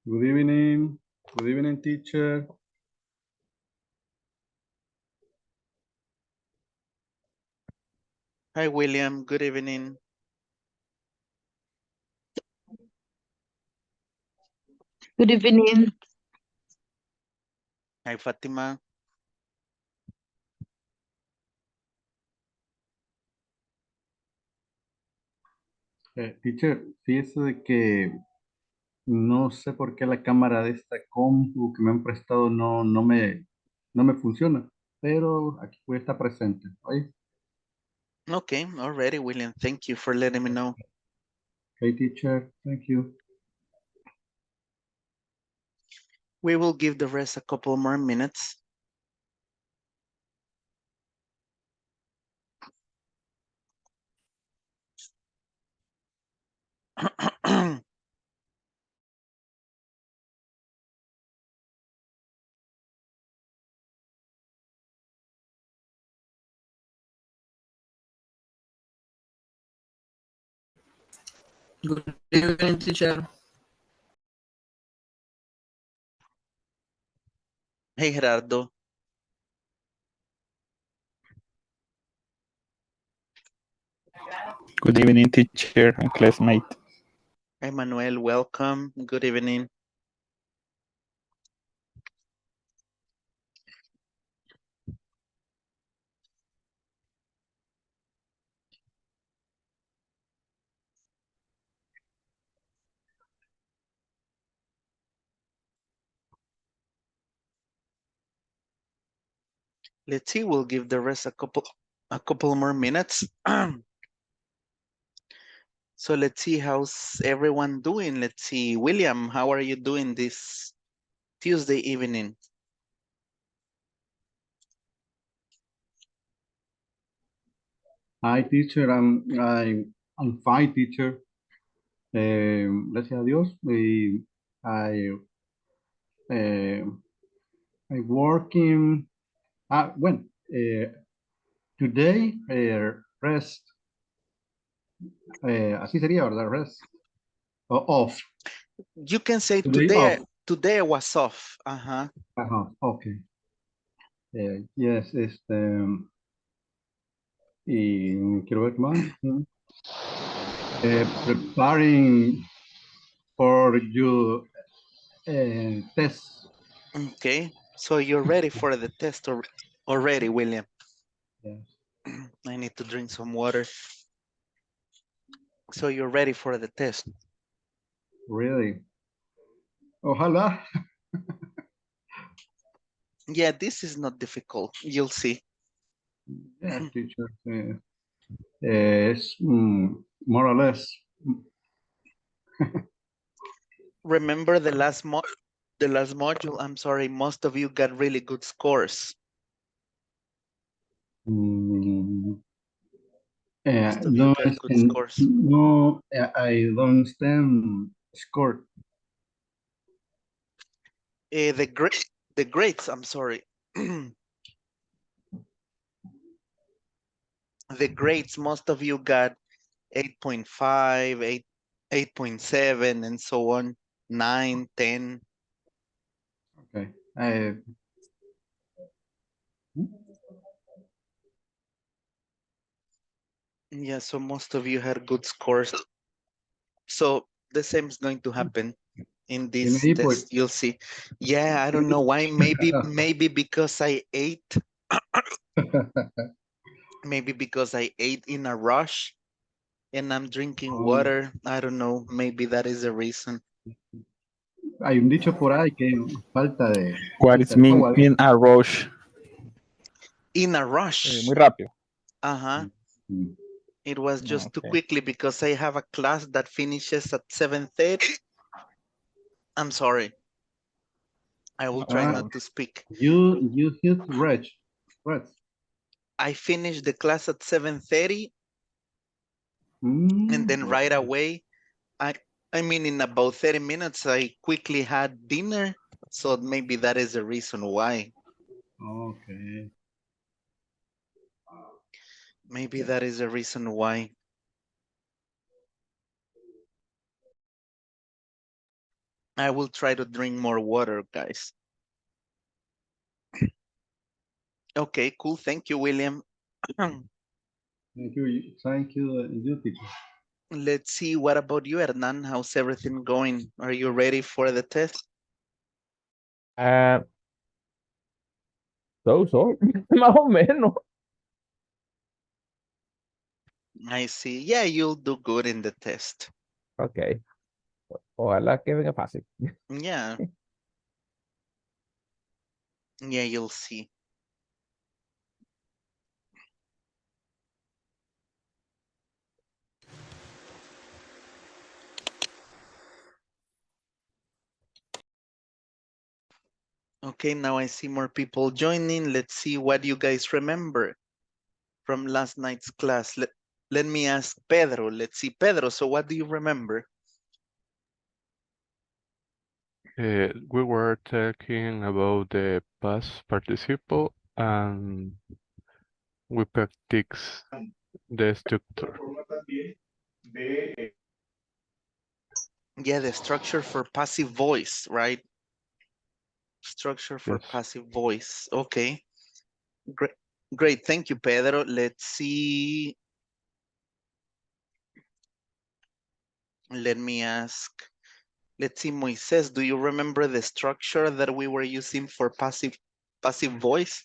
Good evening. Good evening, teacher. Hi, William. Good evening. Good evening. Hi, Fatima. Teacher, fíjese de que no sé por qué la cámara de esta compu que me han prestado no me funciona, pero aquí voy a estar presente. ¿Oye? Okay, already, William. Thank you for letting me know. Okay, teacher, thank you. We will give the rest a couple more minutes. Good evening, teacher. Hey, Gerardo. Good evening, teacher and classmate. Emmanuel, welcome. Good evening. Let's see, we'll give the rest a couple more minutes. So let's see, how's everyone doing? Let's see, William, how are you doing this Tuesday evening? Hi, teacher. I'm fine, teacher. Gracias a Dios. I working. When today rest. Así sería, ¿verdad? Rest. Off. You can say Today off. today I was off. Uh-huh. Okay. Yes, y quiero ver qué más. Preparing for your test. Okay, so you're ready for the test already, William? Yes. I need to drink some water. So you're ready for the test? Really? Ojalá. Yeah, this is not difficult. You'll see. Yes, teacher. It's more or less. Remember the last module, I'm sorry, most of you got really good scores. Most of you No, got good scores. no, I don't understand score. The grades, I'm sorry. The grades, most of you got 8.5, 8.7, and so on, 9, 10. Okay. Yeah, so most of you had good scores. So the same is going to happen in this test. You'll see. Yeah, I don't know why. Maybe because I ate. Maybe because I ate in a rush and I'm drinking water. I don't know. Maybe that is the reason. Hay un dicho por ahí que falta de. What is mean in a rush? In a rush. Muy rápido. Uh-huh. It was just too quickly because I have a class that finishes at 7:30. I'm sorry. I will try not to speak. You hit red. I finished the class at 7:30 and then right away, I mean, in about 30 minutes, I quickly had dinner. So maybe that is the reason why. Okay. Maybe that is the reason why. I will try to drink more water, guys. Okay, cool. Thank you, William. Thank you, teacher. Let's see, what about you, Hernan? How's everything going? Are you ready for the test? So, más o menos. I see. Yeah, you'll do good in the test. Ok. Ojalá que venga fácil. Yeah. Yeah, you'll see. Okay, now I see more people joining. Let's see what you guys remember from last night's class. Let me ask Pedro. Let's see, Pedro, so what do you remember? We were talking about the past participle and we practice the structure. Yeah, the structure for passive voice, right? Structure for Yes. passive voice. Okay, great. Great, thank you, Pedro. Let's see. Let me ask. Let's see, Moises, do you remember the structure that we were using for passive voice?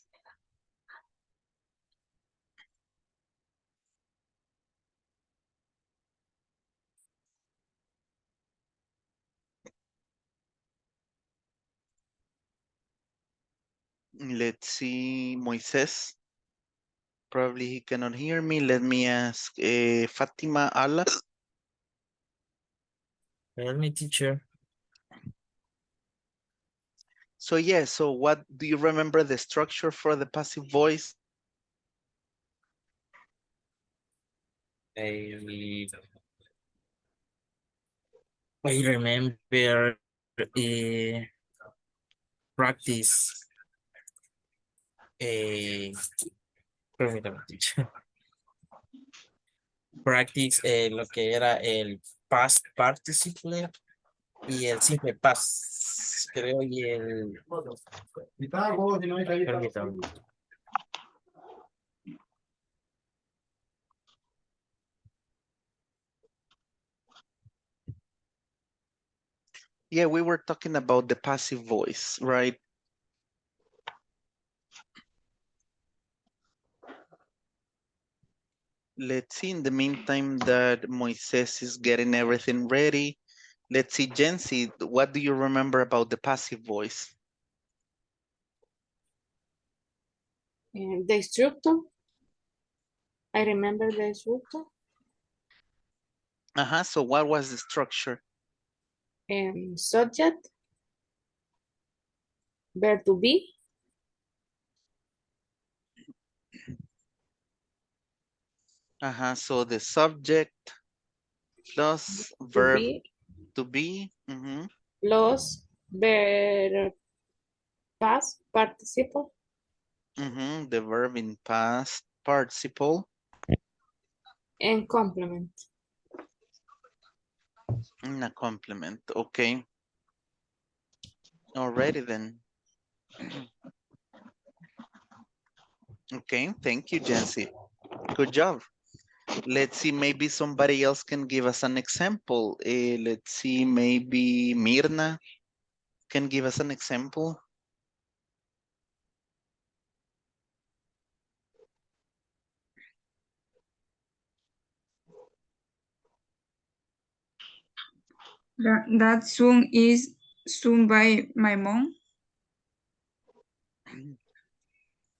Let's see, Moises. Probably he cannot hear me. Let me ask Fatima Ala. Tell me, teacher. So yeah, so what do you remember the structure for the passive voice? I remember practice. Permítame, teacher. Practice lo que era el past participle y el simple past, creo, y el... Permítame. Yeah, we were talking about the passive voice, right? Let's see, in the meantime that Moises is getting everything ready. Let's see, Jency, what do you remember about the passive voice? The structure. I remember the structure. So what was the structure? Subject. Verb to be. So the subject plus verb to be. Plus verb past participle. The verb in past participle. And complement. And a complement, okay. Alrighty then. Okay, thank you, Jency. Good job. Let's see, maybe somebody else can give us an example. Let's see, maybe Mirna can give us an example. That song is sung by my mom.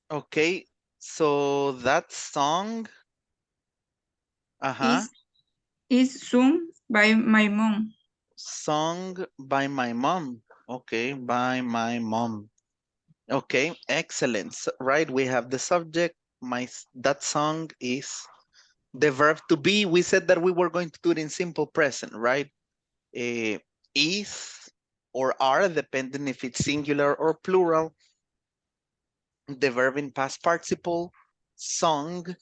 Okay, so that song is sung by my mom. Sung by my mom. Okay, by my mom. Okay, excellent. So, right, we have the subject. That song is the verb to be. We said that we were going to do it in simple present, right? Is or are, depending if it's singular or plural. The verb in past participle, sung,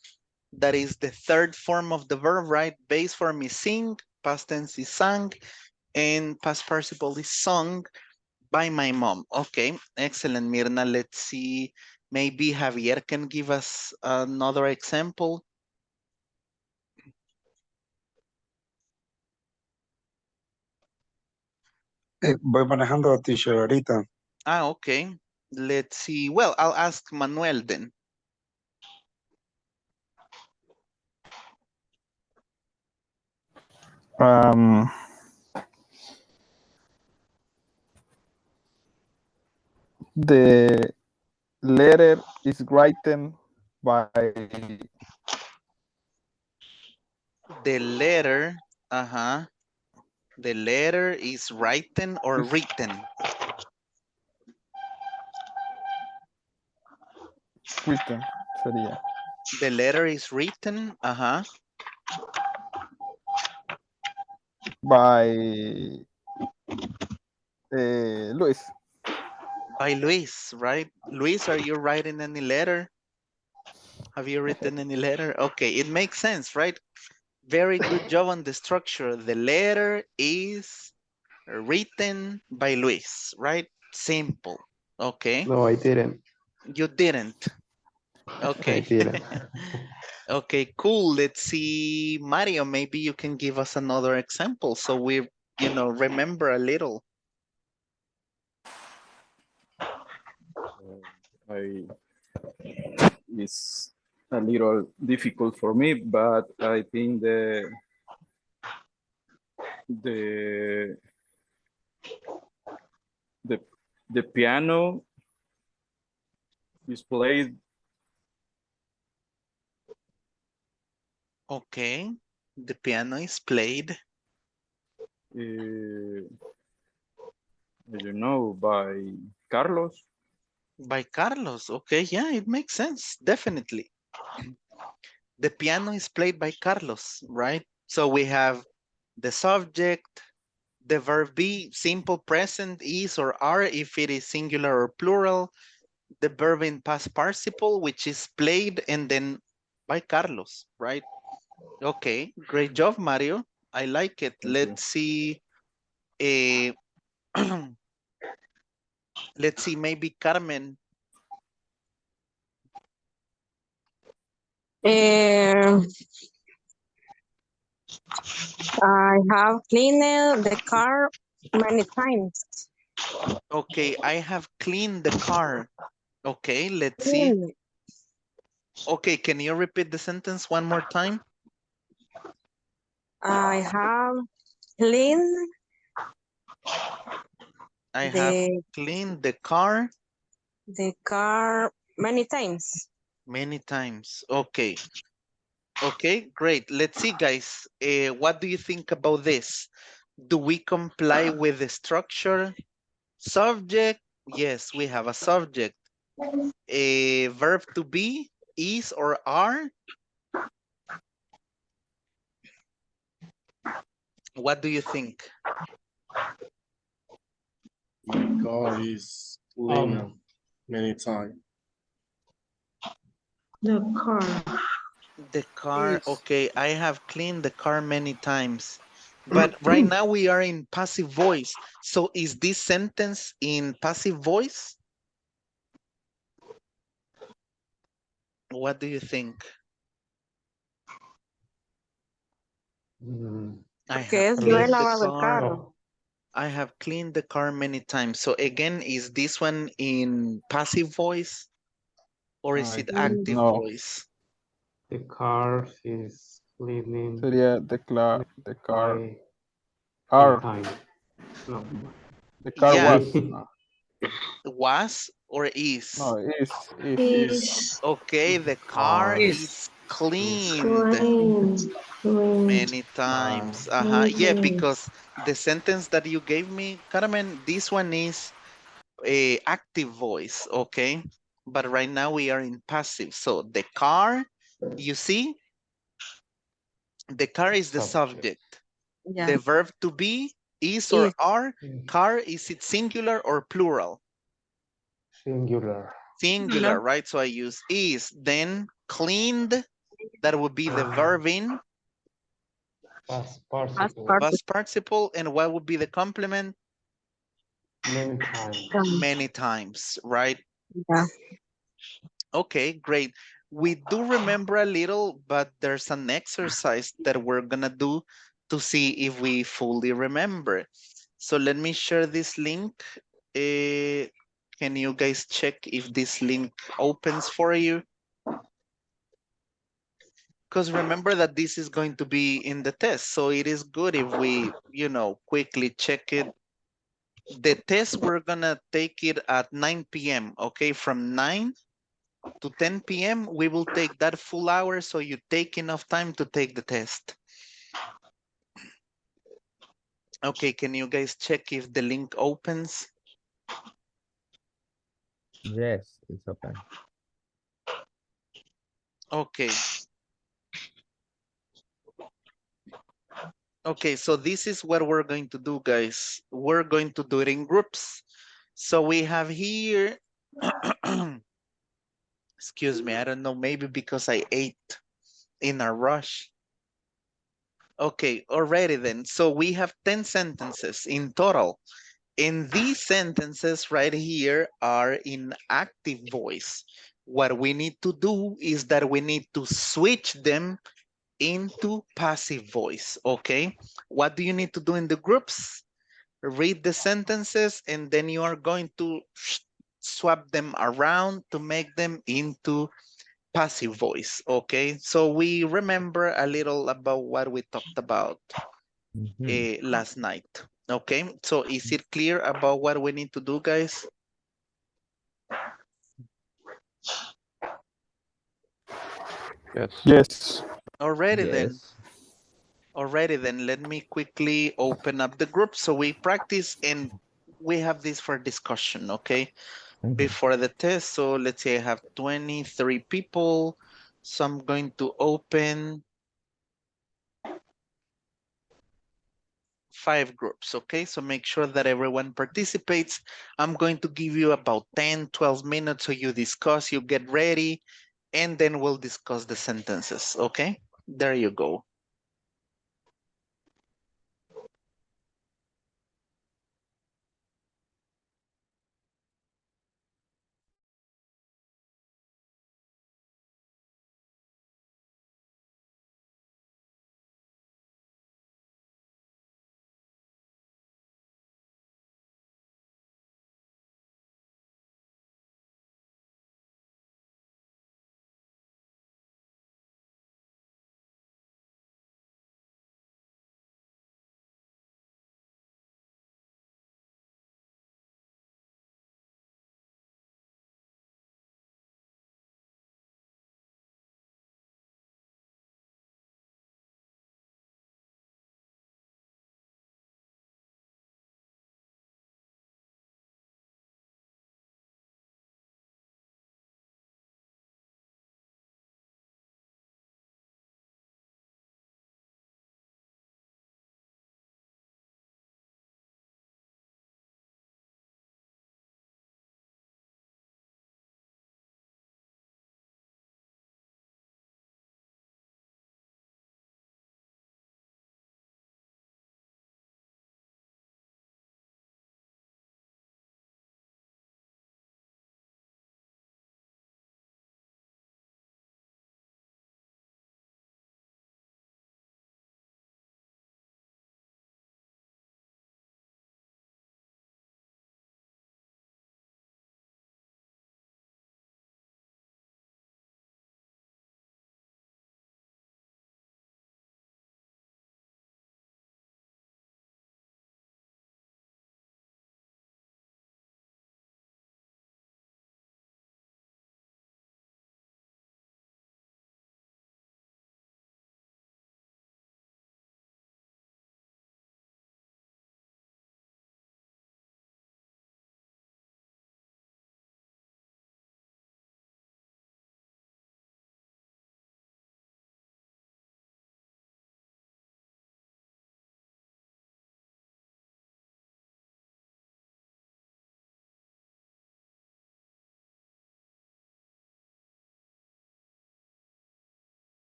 that is the third form of the verb, right? Base form is sing, past tense is sang, And past participle is sung by my mom. Okay, excellent, Mirna. Let's see. Maybe Javier can give us another example. Voy manejando, teacher, ahorita. Ah, okay. Let's see. Well, I'll ask Manuel then. The letter is written by The letter, the letter is written or written? written sería. The letter is written, By Luis. by Luis, right? Luis, are you writing any letter? Have you written any letter? Okay, it makes sense, right? Very good job on the structure. The letter is written by Luis, right? Simple. Okay. No, I didn't. You didn't. I Okay. didn't. Okay, cool. Let's see, Mario, maybe you can give us another example so we, remember a little. It's a little difficult for me, but I think the the piano is played. Okay, the piano is played. I don't know, by Carlos. By Carlos. Okay, yeah, it makes sense. Definitely. The piano is played by Carlos, right? So we have the subject, the verb be, simple present, is or are if it is singular or plural, the verb in past participle, which is played, and then by Carlos, right? Okay, great job, Mario. I like it. Let's see. Let's see, maybe Carmen. I have cleaned the car many times. Okay, I have cleaned the car. Okay, let's see. Okay, can you repeat the sentence one more time? I have cleaned cleaned the car. The car many times. Many times. Okay. Okay, great. Let's see, guys. What do you think about this? Do we comply with the structure? Subject, yes, we have a subject. A verb to be, is or are. What do you think? My car is cleaned many times. The car. The car, okay, I have cleaned the car many times. But right now we are in passive voice. So is this sentence in passive voice? What do you think? I have cleaned the car. I have cleaned the car many times. So again, is this one in passive voice or is it active voice? The car is cleaning. Sería the car By are. time. No. The car Yeah. was. No. Was or is? No, Is. Okay, the car is cleaned many times. Yeah, because the sentence that you gave me, Carmen, this one is a active voice, okay? But right now we are in passive. So the car, you see, the car is the subject. Yeah. The verb to be, is or are. Car, is it singular or plural? Singular. Singular, right? So I use is. Then cleaned, that would be the verb in Past Past participle. participle. Past participle, and what would be the complement? Many times. Many times, right? Yeah. Okay, great. We do remember a little, but there's an exercise that we're gonna do to see if we fully remember. So let me share this link. Can you guys check if this link opens for you? Because remember that this is going to be in the test. So it is good if we, quickly check it. The test, we're gonna take it at 9 p.m. Okay, from 9 to 10 p.m. we will take that full hour, so you take enough time to take the test. Okay, can you guys check if the link opens? Yes, it's open. Okay. Okay, so this is what we're going to do, guys. We're going to do it in groups. So we have here, excuse me, I don't know, maybe because I ate in a rush. Okay, already then. So we have 10 sentences in total. And these sentences right here are in active voice. What we need to do is that we need to switch them into passive voice, okay? What do you need to do in the groups? Read the sentences, and then you are going to swap them around to make them into passive voice, okay? So we remember a little about what we talked about last night, okay? So is it clear about what we need to do, guys? Yes. Yes. Already then. Yes. Alrighty then, let me quickly open up the group so we practice and we have this for discussion, okay? Before the test, so let's say I have 23 people. So I'm going to open 5 groups, okay? So make sure that everyone participates. I'm going to give you about 10, 12 minutes so you discuss, you get ready, and then we'll discuss the sentences, okay? There you go.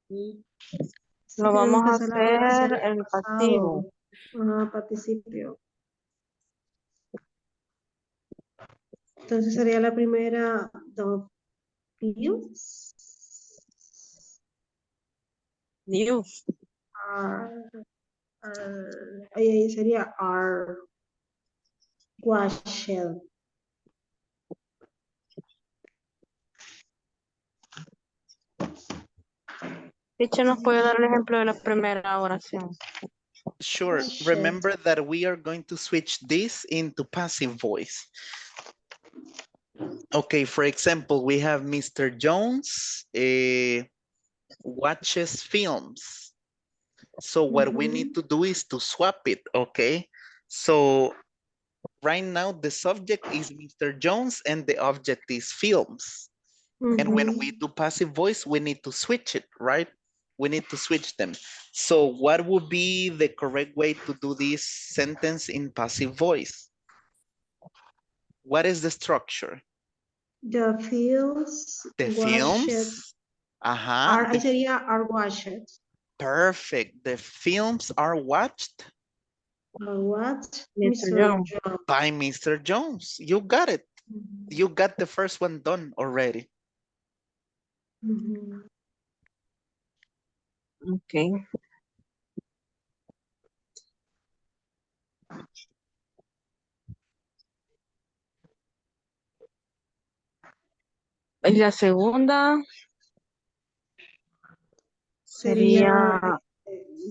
Lo vamos a Tenemos que hacer la hacer frase en pasivo. Participio. Entonces sería la primera, the fields New. ahí sería are washed. Teacher, ¿nos puede dar el ejemplo de la primera oración? Sure. Remember that we are going to switch this into passive voice. Okay, for example, we have Mr. Jones watches films. So what we need to do is to swap it, okay? So right now the subject is Mr. Jones and the object is films. And when we do passive voice, we need to switch it, right? We need to switch them. So what would be the correct way to do this sentence in passive voice? What is the structure? The fields The washed. films? Uh-huh. Ahí sería are washed. Perfect. The films are watched What? Mr. Jones. by Mr. Jones. You got it. You got the first one done already. Okay. Y la segunda sería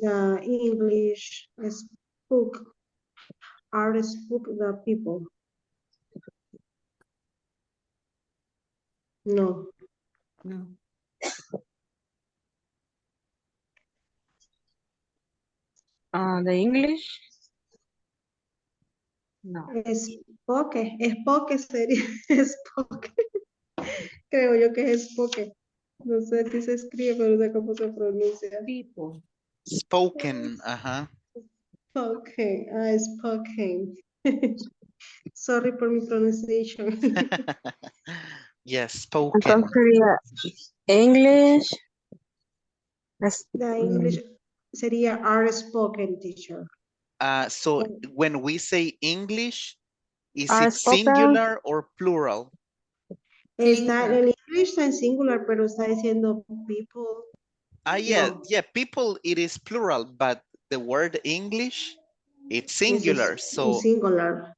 the English spoke are spoke the people. No. the English. No. Spoke sería spoke. Creo yo que es spoke. No sé si se escribe, pero no sé cómo se pronuncia. People. Spoken, uh-huh. Spoken, spoken. Sorry por mi pronunciation. Yes, spoken. Entonces sería English. The English sería are spoken, teacher. So when we say English, is Are it spoken. singular or plural? Está en English está en singular, pero está diciendo people. Yeah, No. yeah, people, it is plural, but the word English, it's singular. So, singular.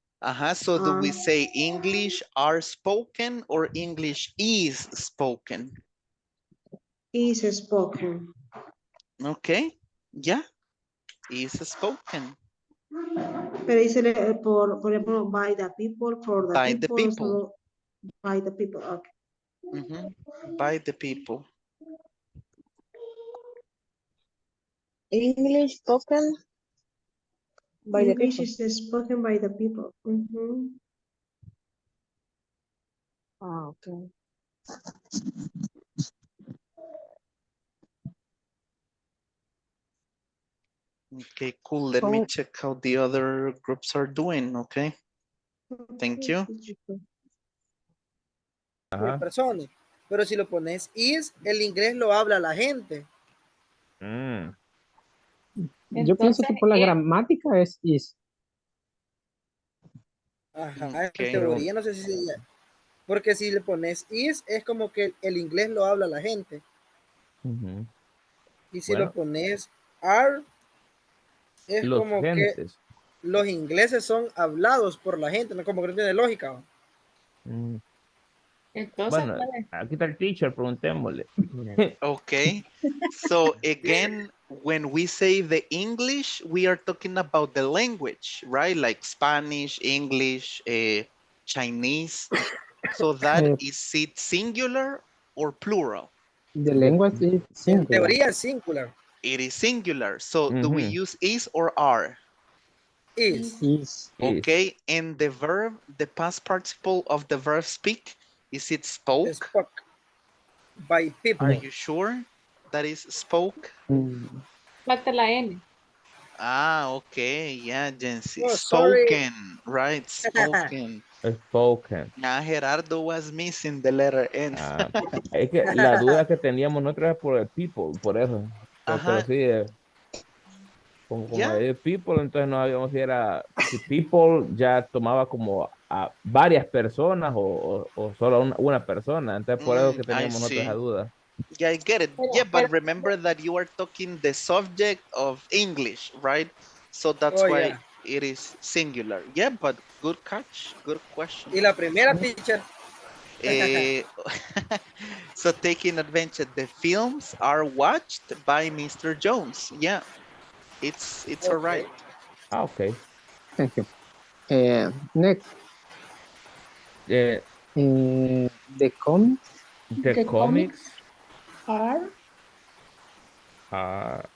so do we say English are spoken or English is spoken? Is spoken. Okay, yeah, is spoken. Pero dice por ejemplo, by the people, for the By people. the people. Solo by the people, okay. By the people. English spoken by the people. English is spoken by the people. Okay. Okay, cool. Let me check how the other groups are doing, okay? Thank you. Personas. Pero si lo pones is, el inglés lo habla la gente. Yo pienso que por la gramática es is. Ajá, en teoría no sé si sería. Porque si le pones is, es como que el inglés lo habla la gente. Y si lo pones are, es los como gentes. que los ingleses son hablados por la gente, no como que no tiene lógica. Entonces, Bueno, aquí está el teacher, preguntémosle. Okay, so again, when we say the English, we are talking about the language, right? Like Spanish, English, Chinese. So that is it singular or plural? The language is singular. En teoría es singular. It is singular. So do we use is or are? Is. Okay, and the verb, the past participle of the verb speak, is it spoke? Spoke by people. Are you sure that is spoke? Falta la N. Okay, yeah, Jency. Oh, Spoken, sorry. right? Spoken. Spoken. Now Gerardo was missing the letter N. Ah, es que la duda que teníamos nosotros es por el people, por eso. Pero Ajá, sí, como ya. es people, entonces no sabíamos si people ya tomaba como a varias personas o solo una persona. Entonces por eso que I teníamos nosotros esa see. duda. Yeah, I get it. Yeah, Pero, but remember that you are talking the subject of English, right? So that's Oh, why yeah. it is singular. Yeah, but good catch, good question. Y la primera, teacher. Eh, so taking advantage, the films are watched by Mr. Jones. Yeah, it's all right. Okay. Ah, ok. Thank you. Next, Eh, the comics. the The comics comics are are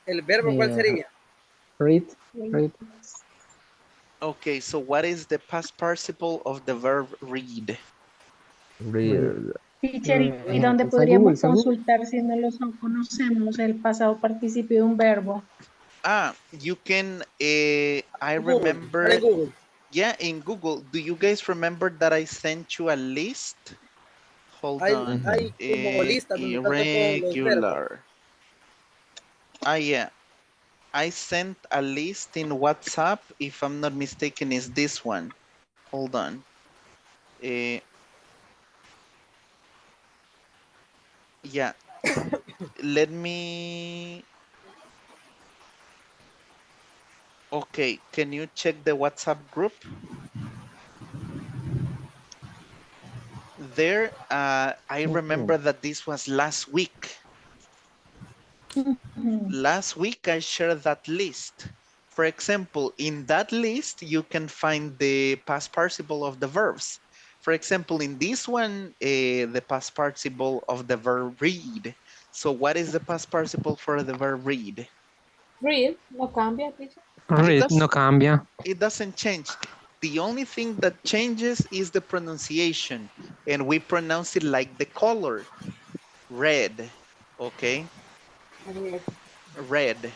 ¿El verbo cuál Uh, sería? read, read. Okay, so what is the past participle of the verb read? Read. real. teacher, ¿y dónde San Google, podríamos San Google. consultar si no lo conocemos el pasado participio de un verbo? Ah, you can, I Google. Dale remember, en Google. yeah, in Google, do you guys remember that I sent you a list? Hold on, Hay como listas donde está todos los verbos. irregular. Ah, yeah, I sent a list in WhatsApp, if I'm not mistaken, is this one. Hold on. Yeah, let me, okay, can you check the WhatsApp group? There, I remember that this was last week. Last week I shared that list. For example, in that list, you can find the past participle of the verbs. For example, in this one, the past participle of the verb read. So what is the past participle for the verb read? read, no cambia, teacher. It Read, does, no cambia. it doesn't change. The only thing that changes is the pronunciation, and we pronounce it like the color, red, okay? Read. Red.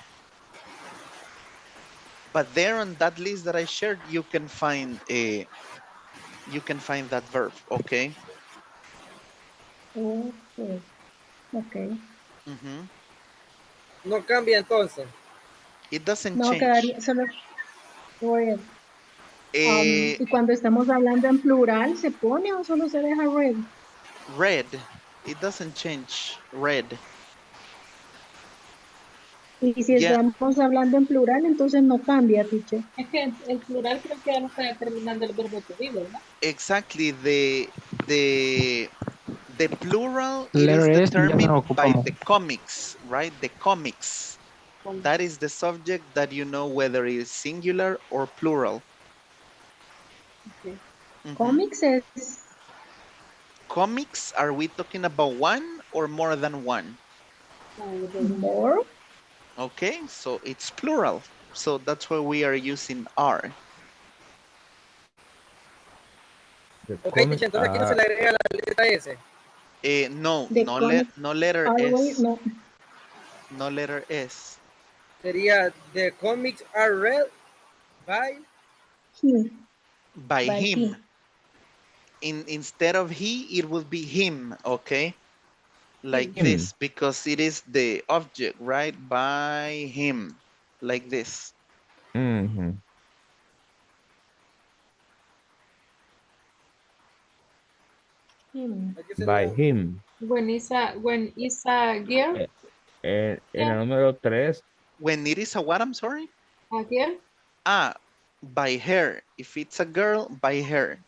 But there on that list that I shared, you can find that verb, okay? Okay. Okay. Mhm. No cambia entonces. It doesn't No, change. quedaría solo read. Eh, Y cuando estamos hablando en plural, ¿se pone o solo se deja read? Red, it doesn't change, red. Y si Yeah, estamos hablando en plural, entonces no cambia, teacher. Es que el plural creo que ya no está determinando el verbo to be, ¿verdad? exactly. The plural, it is Letter S ya no determined lo by ocupamos. the comics, right? The comics. Con- That is the subject that you know whether it is singular or plural. ok. Mhm. Comics es Comics, are we talking about one or more than one? more. Okay, so it's plural. So that's why we are using are. The Ok, comics teacher, entonces aquí no se are le agrega la letra S. No, The comics no letter always, S. no. No letter S. Sería the comics are read by. Him. By By him. him. Instead of he, it will be him, okay? Like Him. him. this, because it is the object, right? By him, like this. Mhm. Him. Aquí By sería him. When is a girl, Eh, en el girl, número 3, When it is a what, I'm sorry? a girl, Ah, by her. If it's a girl, by her.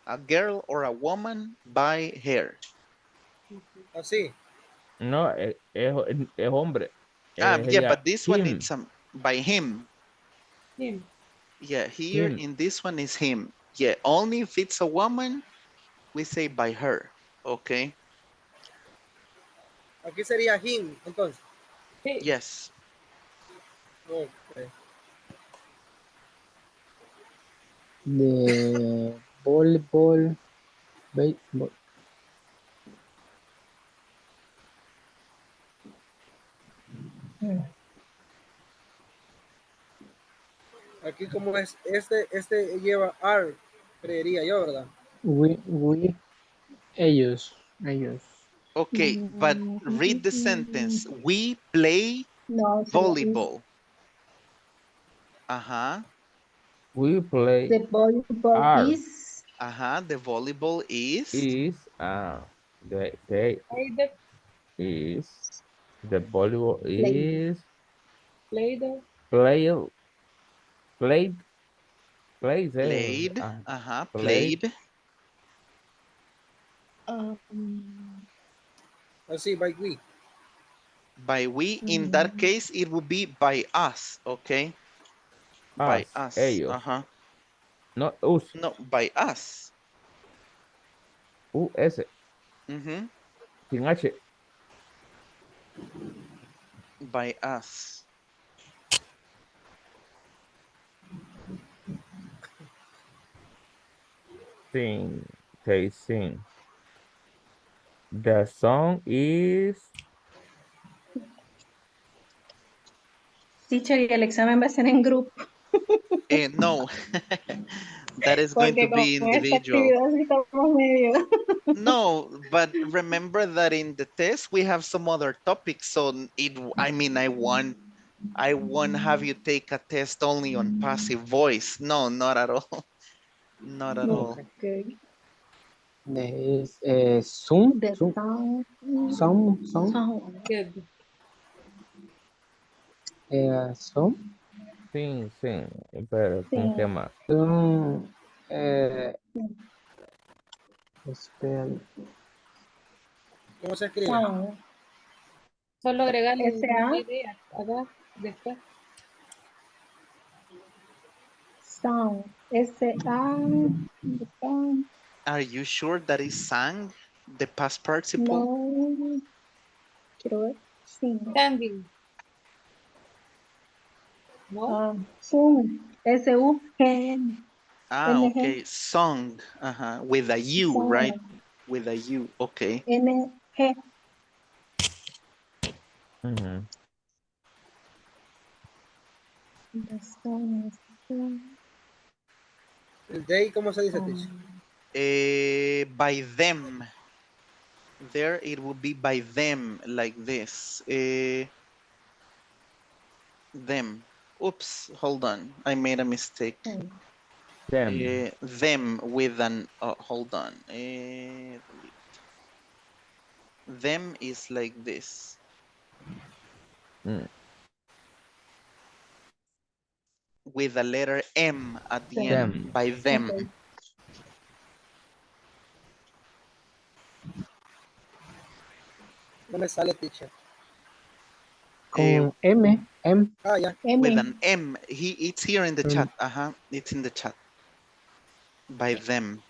A girl or a woman, by her. así. no, es hombre. Yeah, Sería but this one, him. it's by him. him. Yeah, here Him. in this one is him. Yeah, only if it's a woman, we say by her, okay? Aquí sería him, entonces. Sí. Yes. Ok. The volleyball, baseball. Aquí como es, este lleva are, creería yo, ¿verdad? Ellos. Okay, but read the sentence. We play No, sería is. volleyball. Ajá. We play The volleyball are is. Ajá. The volleyball is. they is the volleyball Played. is Played. play played plays Played. Ajá. played Played. Así, by we. By we, in that case, it would be by us, okay? By us us. ellos, Uh-huh. not us. No, by us. US Mm-hmm. sin H. By us. Sing, they sing. The song is Teacher, y el examen va a ser en grupo. No, that is going to Porque be con esta individual. actividad sí estamos medio. No, but remember that in the test we have some other topics. So I won't have you take a test only on passive voice. No, not at all. Not at all. Okay. Es Zoom. The sound. Sound. Good. Zoom. sing, pero ¿con qué más? Espera. ¿Cómo se escribe? Sound. Solo agregarle S-A. idea acá después. Sound. S-A. Are you sure that is sang, the past participle? No. Quiero ver. Sí. Singing. ¿No? Soon. S-U-N. Ah, N-G. okay. Song. With a U, right? Sound. With a U. Okay. N-G. Ujú. The sound. El day, ¿cómo se dice, teacher? By them. There it would be by them, like this. Them. Oops, hold on. I made a mistake. Them. Them with an, hold on. Delete. Them is like this. With a letter M at the end. Them. By them. Okay. No me sale, teacher. Con M. Ah, ya. With an M. It's here in the chat. It's in the chat. By them.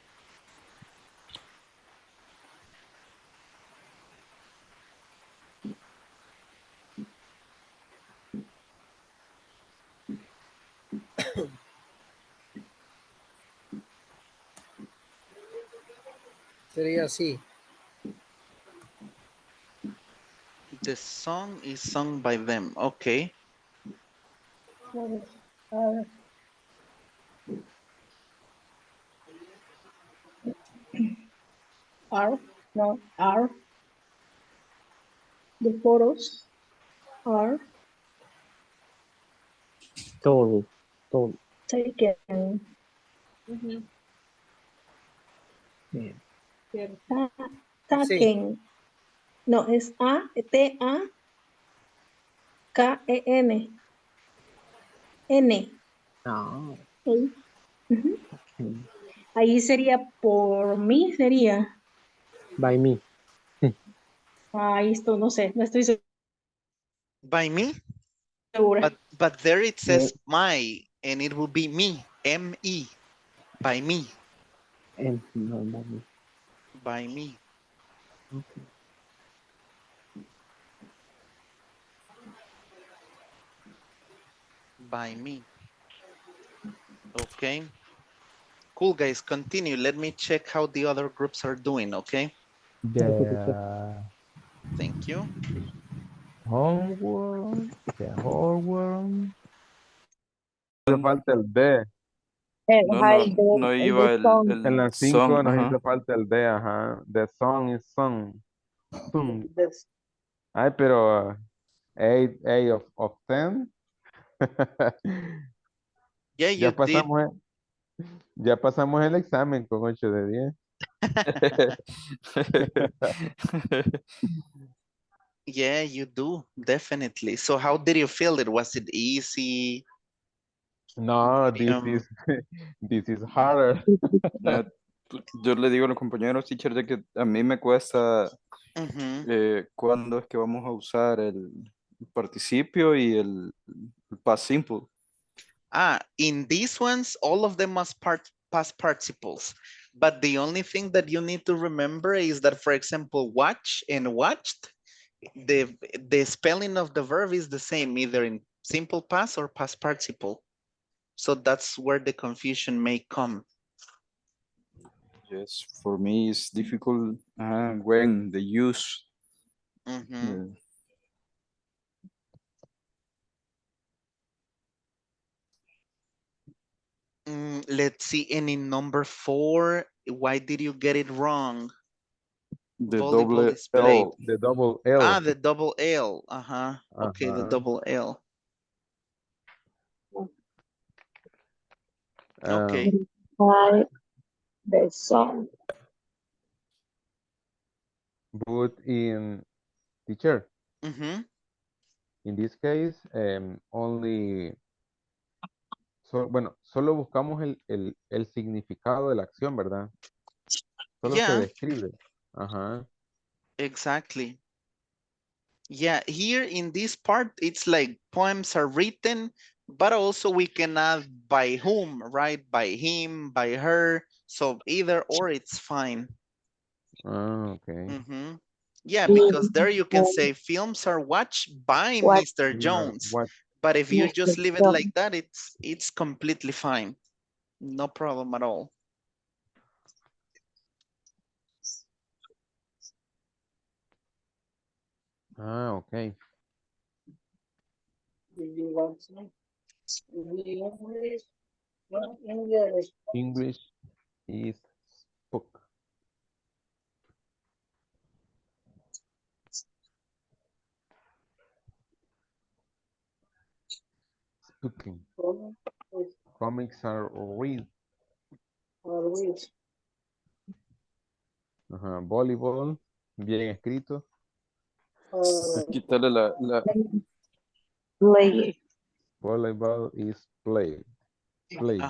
Sería así. The song is sung by them. Okay. Are. The photos are Todo. taken. Taken. No, es A-T-A-K-E-N. N. Ah. Sí. Ahí sería por mí, sería. By me. Ahí esto, no sé, no estoy By me? segura. But there it says my, and it will be me. M-E. By me. No, by me. By me. Okay. By me. Okay. Cool, guys. Continue. Let me check how the other groups are doing, okay? Yeah. Thank you. Homework. The homework. Hace falta el D. No, no, no iba En el las son, 5 nos ajá. hizo falta el D, ajá. The song is song. Song. Ay, pero 8 of 10. Yeah, you Ya did. pasamos, ya pasamos el examen con 8 de 10. Yeah, you do, definitely. So how did you feel it? Was it easy? No, this is harder. No, yo le digo a los compañeros teacher de que a mí me cuesta cuándo es que vamos a usar el participio y el past simple. In these ones, all of them must past participles. But the only thing that you need to remember is that, for example, watch and watched, the spelling of the verb is the same, either in simple past or past participle. So that's where the confusion may come. Yes, for me it's difficult when the use. Let's see, and in number 4, why did you get it wrong? The Volleyball double is played. L. The double L. The double L. Okay, the double L. Okay. The song. But in teacher. In this case, only. Bueno, solo buscamos el significado de la acción, ¿verdad? Solo se Yeah. describe. Ajá. Exactly. Yeah, here in this part, it's like poems are written, but also we can add by whom, right? By him, by her. So either or, it's fine. Okay. Yeah, because there you can say films are watched by Mr. Jones. But if you just leave it like that, it's completely fine. No problem at all. Okay. English is spoke. Speaking. Comics are read. Ajá. Volleyball, bien escrito. Quitarle la... Play. Volleyball is played. Played.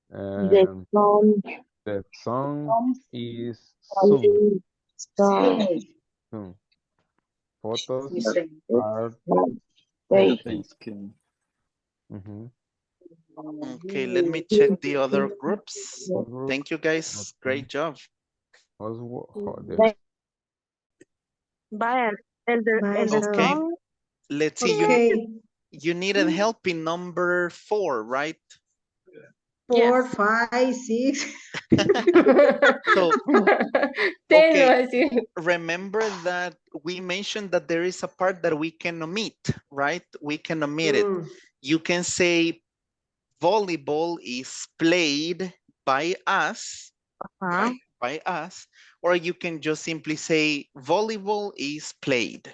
The song. The song is sung. Sung. Photos are taken. Okay, let me check the other groups. Thank you guys. Great job. Vaya, el de Okay, song. let's see. You needed help in number 4, right? 4, 5, 6. So, okay, remember that we mentioned that there is a part that we can omit, right? We can omit it. You can say volleyball is played by us, right? By us, or you can just simply say volleyball is played.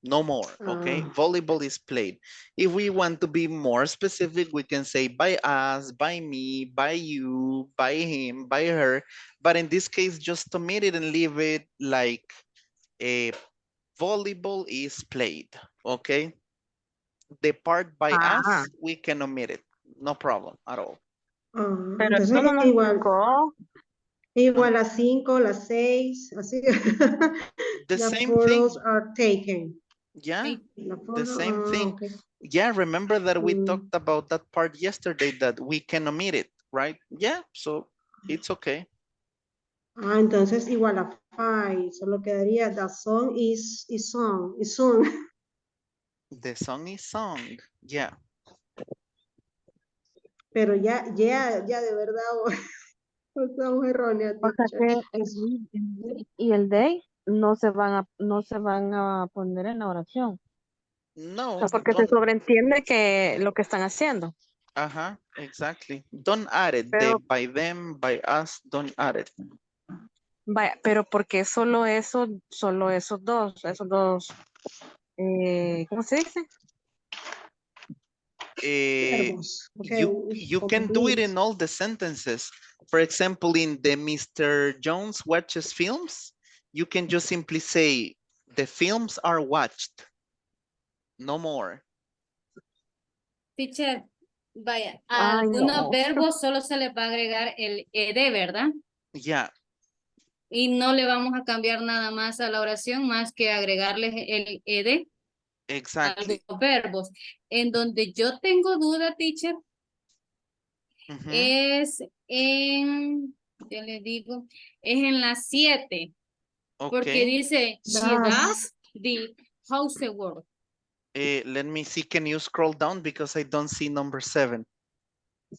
No more, okay? Volleyball is played. If we want to be more specific, we can say by us, by me, by you, by him, by her. But in this case, just omit it and leave it like a volleyball is played, okay? The part by us, we can omit it. No problem at all. Entonces igual las 5, las 6, así. The The same photos thing. are taken. Yeah, the same thing. Okay. Yeah, remember that we talked about that part yesterday that we can omit it, right? Yeah, so it's okay. Entonces igual a 5, solo quedaría the song is sung. Is sung. The song is sung, yeah. Pero ya de verdad estamos erróneos. O sea que ¿y el day? no se van a poner en la oración. No, Porque se don't. sobreentiende que lo que están haciendo. Exactly. Don't add it. The Pero, by them, by us, don't add it. vaya, pero porque solo esos dos, ¿cómo se dice? Verbos. Okay, You can do it in all the sentences. For example, in the Mr. Jones watches films, you can just simply say, the films are watched. No more. Teacher, vaya, a algunos verbos solo se les va a agregar el ed, ¿verdad? Yeah. Y no le vamos a cambiar nada más a la oración más que agregarles el ed Exactly. a los verbos. En donde yo tengo duda, teacher, es en, yo le digo, es en la 7. Porque dice, she does the housework. Let me see, can you scroll down because I don't see number 7.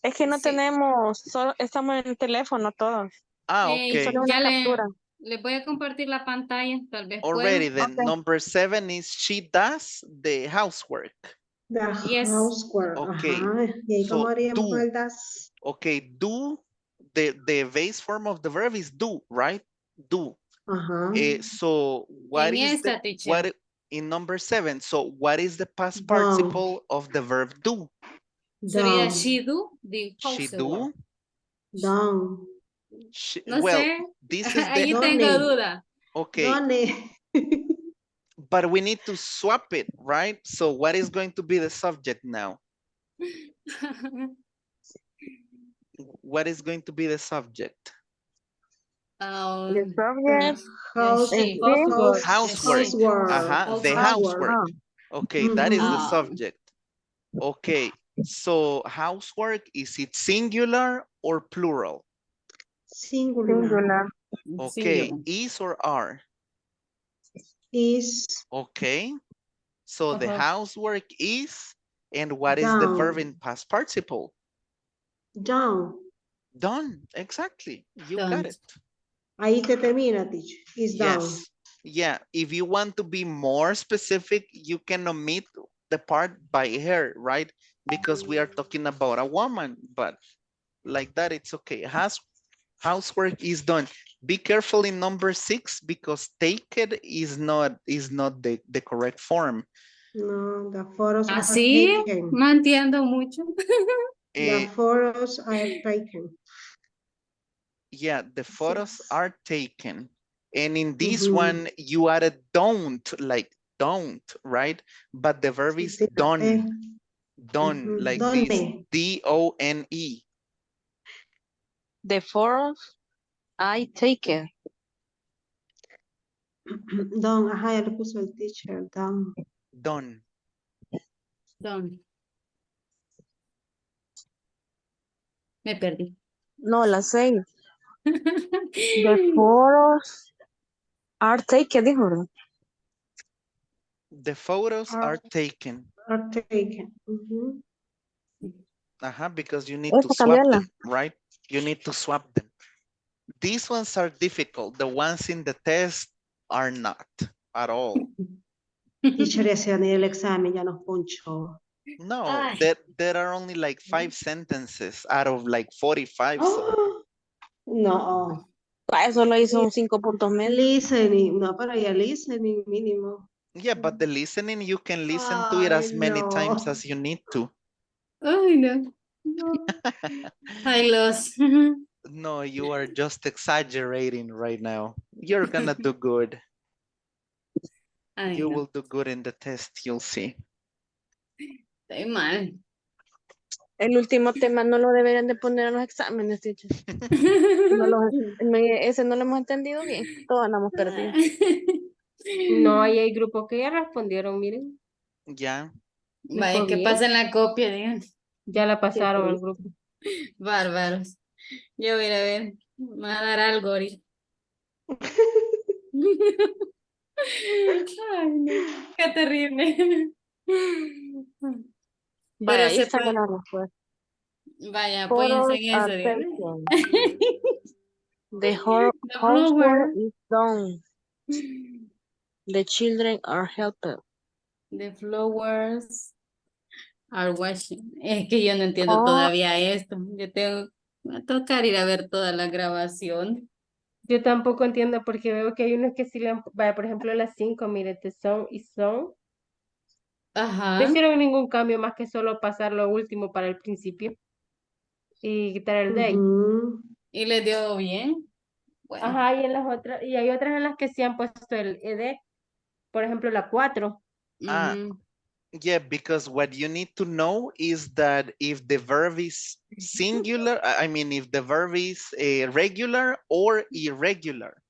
Es que no tenemos, solo estamos en el teléfono todos. Okay. Solo una Ya captura. le voy a compartir la pantalla, tal vez Already pueda. then, number 7 is she does the housework. The housework. Okay. Ajá. ¿Y ahí cómo So, haríamos do. con el das? Okay, do, the base form of the verb is do, right? Do. Ajá. So, what En is esta, the, teacher. what, in number 7, so what is the past participle of the verb do? Sería she do the She housework. do. Done. No Well, sé. this is Ahí the, tengo duda. okay. But we need to swap it, right? So what is going to be the subject now? What is going to be the subject? The subject, Housework. The housework. Okay, that is the subject. Okay, so housework, is it singular or plural? Singular. Okay, is or are? Is. Okay, so the housework is, and what is the verb in past participle? Done. Done, exactly, you got it. Ahí te termina, teacher. Is done. Yes, yeah, if you want to be more specific, you can omit the part by her, right? Because we are talking about a woman, but like that, it's okay. Housework is done. Be careful in number 6 because taken is not the correct form. No, the photos are ¿Así? taken. No entiendo mucho. The photos are taken. Yeah, the photos are taken. And in this one, you added don't, like don't, right? But the verb is done. Done, like this, D-O-N-E. The photos I taken. Done, ajá, ya le puso el teacher, done. Done. Done. Me perdí. No, la 6. The photos are taken, dijo, ¿verdad? The photos are taken. Are taken. Because you need to Esa swap cambiarla. them, right? You need to swap them. These ones are difficult. The ones in the test are not at all. Teacher, ya se va a ir el examen, ya nos ponchó. No, there are only like 5 sentences out of like 45. So. No. Eso lo hizo un 5 puntos menos. Listening, no, pero ya listening mínimo. Yeah, but the listening, you can listen to it as many times as you need to. Ay, no. I lost. No, you are just exaggerating right now. You're gonna do good. You will do good in the test, you'll see. Estoy mal. El último tema no lo deberían de poner en los exámenes, teacher. Ese no lo hemos entendido bien. Todos andamos perdidos. No, ahí hay grupos que ya respondieron, miren. Ya. Vaya, que pasen la copia, digan. Ya la pasaron al grupo. Bárbaros. Yo voy a ir a ver. Me va a dar algo ahorita. Ay, no. Qué terrible. Vaya, ahí está la respuesta. Vaya, apóyense en eso. The housework is done. The children are helping. The flowers are watching. Es que yo no entiendo Oh, todavía esto. Yo tengo, me va a tocar ir a ver toda la grabación. Yo tampoco entiendo porque veo que hay unos que sí le han, vaya, por ejemplo, las 5, mire, the song y song. No Ajá. hicieron ningún cambio más que solo pasar lo último para el principio y quitar el day. ¿Y le dio bien? Bueno. Ajá, y en las otras, y hay otras en las que sí han puesto el ed, por ejemplo, la 4. Yeah, because what you need to know is that if the verb is singular, I mean, if the verb is regular or irregular.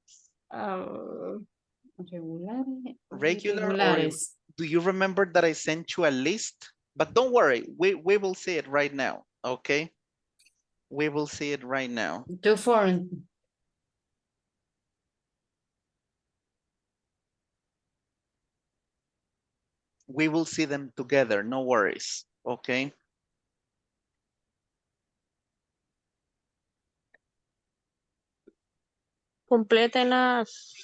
Regular or do you remember that I sent you a list? But don't worry, we will see it right now, okay? We will see it right now. Too foreign. We will see them together, no worries, okay? complétenlas.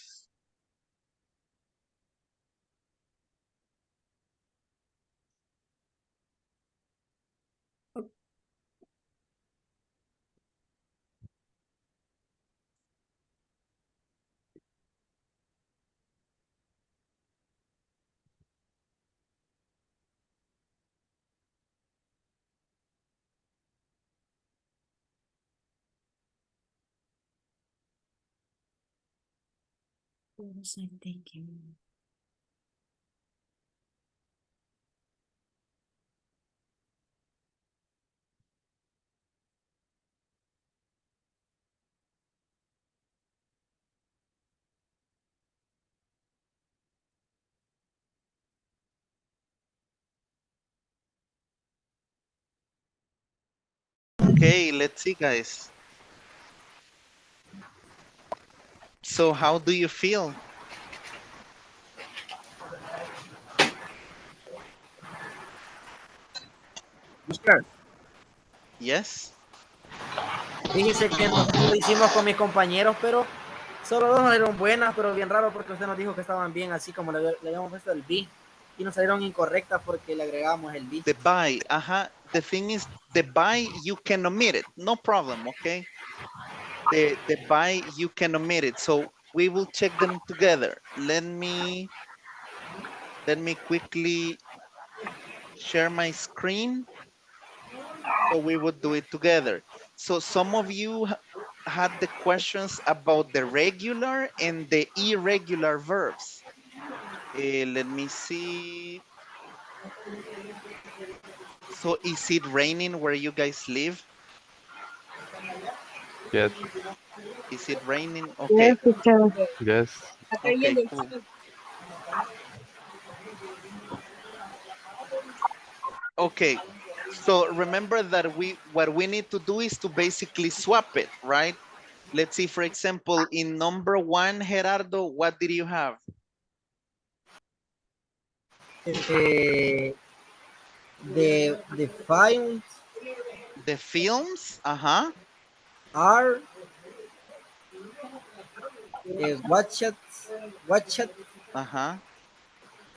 What was I thinking? Okay, let's see, guys. So how do you feel? Yes. Fíjese que nosotros lo hicimos con mis compañeros, pero solo dos nos salieron buenas, pero bien raro porque usted nos dijo que estaban bien, así como le habíamos puesto el B. Y nos salieron incorrectas porque le agregamos el B. The by, the thing is, the by, you can omit it, no problem, okay? The by, you can omit it, so we will check them together. Let me quickly share my screen, so we would do it together. So some of you had the questions about the regular and the irregular verbs. Let me see. So is it raining where you guys live? Yes. Is it raining? Yes, Okay. teacher. Yes. Okay, cool. Okay, so remember that what we need to do is to basically swap it, right? Let's see, for example, in number 1, Gerardo, what did you have? The films. The films, Are watch it.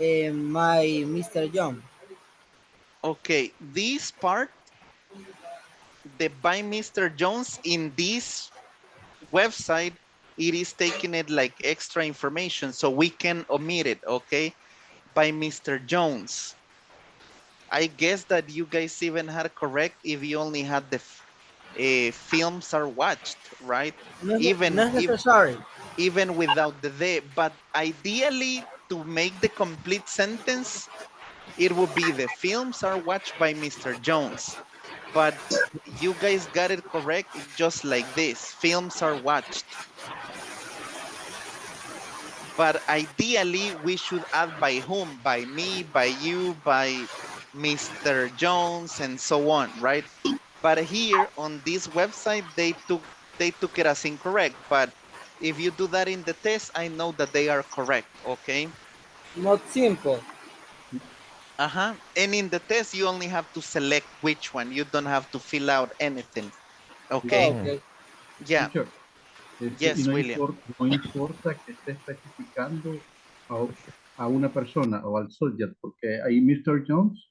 My Mr. John. Okay, this part, the by Mr. Jones in this website, it is taking it like extra information, so we can omit it, okay? By Mr. Jones. I guess that you guys even had correct if you only had the films are watched, right? Even without the they, but ideally to make the complete sentence, it would be the films are watched by Mr. Jones. But you guys got it correct just like this, films are watched. But ideally we should add by whom? By me, by you, by Mr. Jones, and so on, right? But here on this website, they took it as incorrect. But if you do that in the test, I know that they are correct, okay? Not simple. And in the test, you only have to select which one. You don't have to fill out anything, okay? Okay. Yeah. Teacher, Y Yes, no William. no importa que esté especificando a una persona o al subject, porque ahí Mr. Jones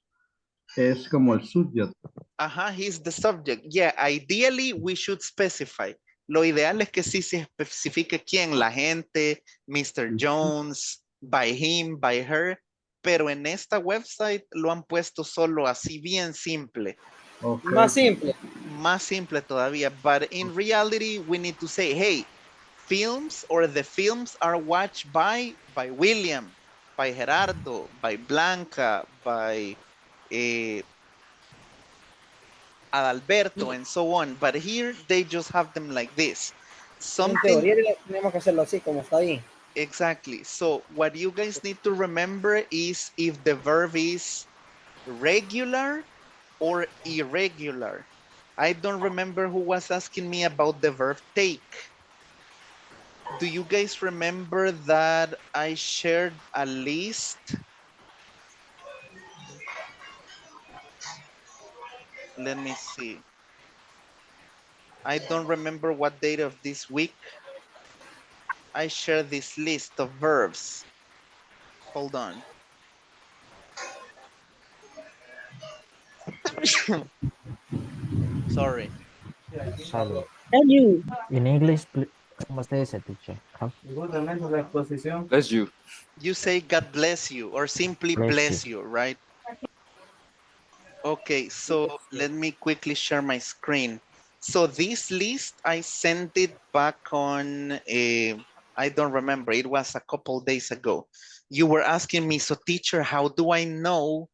es como el subject. Ajá, he's the subject. Yeah, ideally we should specify. Lo ideal es que sí se especifique quién, la gente, Mr. Jones, by him, by her, pero en esta website lo han puesto solo así bien simple. Okay. Más simple. Más simple todavía, but in reality we need to say, hey, films or the films are watched by William, by Gerardo, by Blanca, by Adalberto, and so on. But here they just have them like this. En teoría tenemos que hacerlo así, como está ahí. Exactly. So what you guys need to remember is if the verb is regular or irregular. I don't remember who was asking me about the verb take. Do you guys remember that I shared a list? Let me see. I don't remember what date of this week I shared this list of verbs. Hold on. Sorry. Salud. You. In English, ¿cómo se dice, teacher? Bless you. You say God bless you or simply bless you, right? Okay, so let me quickly share my screen. So this list, I sent it back on, I don't remember, it was a couple days ago. You were asking me, so teacher, how do I know